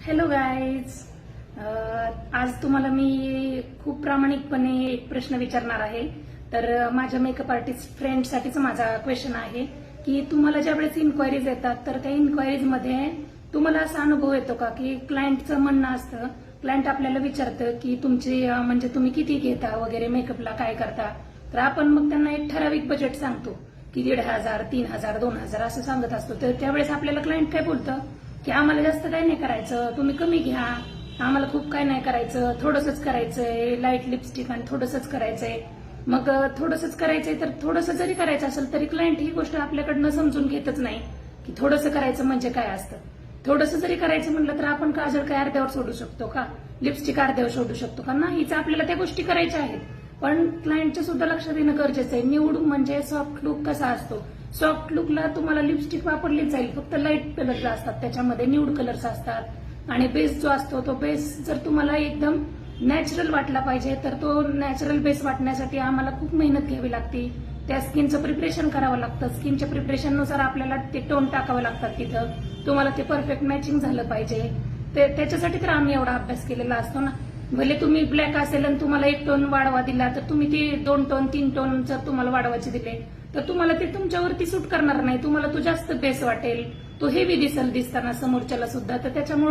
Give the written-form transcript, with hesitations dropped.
Hello guys. आज तुम्हाला मी खूप प्रामाणिकपणे एक प्रश्न विचारणार आहे. तर माझ्या मेकअप आर्टिस्ट फ्रेंडसाठीच माझा क्वेश्चन आहे की तुम्हाला ज्यावेळेस इन्क्वायरीज येतात तर त्या इन्क्वायरीजमध्ये तुम्हाला असा अनुभव येतो का की क्लायंटचं म्हणणं असतं, क्लायंट आपल्याला विचारतं की तुमची म्हणजे तुम्ही किती घेता वगैरे मेकअपला काय करता, तर आपण मग त्यांना एक ठराविक बजेट सांगतो की 1,500, 3,000, 2,000 असं सांगत असतो. तर त्यावेळेस आपल्याला क्लायंट काय बोलतं की आम्हाला जास्त काय नाही करायचं, तुम्ही कमी घ्या, आम्हाला खूप काय नाही करायचं, थोडंसंच करायचंय, लाईट लिपस्टिक आणि थोडंसंच करायचंय. मग थोडंसंच करायचंय तर थोडंसं जरी करायचं असेल तरी क्लायंट ही गोष्ट आपल्याकडनं समजून घेतच नाही की थोडंसं करायचं म्हणजे काय असतं. थोडंसं जरी करायचं म्हटलं तर आपण काजळ काय अर्ध्यावर सोडू शकतो का, लिपस्टिक अर्ध्यावर सोडू शकतो का? नाहीच, आपल्याला त्या गोष्टी करायच्या आहेत. पण क्लायंटच्या सुद्धा लक्षात येणं गरजेचं आहे. निवड म्हणजे सॉफ्ट लुक कसा असतो, सॉफ्ट लुकला तुम्हाला लिपस्टिक वापरलीच जाईल, फक्त लाईट कलर असतात, त्याच्यामध्ये न्यूड कलर्स असतात. आणि बेस जो असतो तो बेस जर तुम्हाला एकदम नॅचरल वाटला पाहिजे तर तो नॅचरल बेस वाटण्यासाठी आम्हाला खूप मेहनत घ्यावी लागते. त्या स्किनचं प्रिपरेशन करावं लागतं, स्किनच्या प्रिपरेशननुसार आपल्याला ते टोन टाकावं लागतात, तिथं तुम्हाला ते परफेक्ट मॅचिंग झालं पाहिजे. त्याच्यासाठी तर आम्ही एवढा अभ्यास केलेला असतो ना. भले तुम्ही ब्लॅक असेल आणि तुम्हाला 1 टोन वाढवा दिला तर तुम्ही ते 2 टोन 3 टोन जर तुम्हाला वाढवायचे दिले तर तुम्हाला ते तुमच्यावरती सूट करणार नाही. तुम्हाला तो जास्त बेस वाटेल, तो हेवी दिसेल दिसताना समोरच्याला सुद्धा. तर त्याच्यामुळे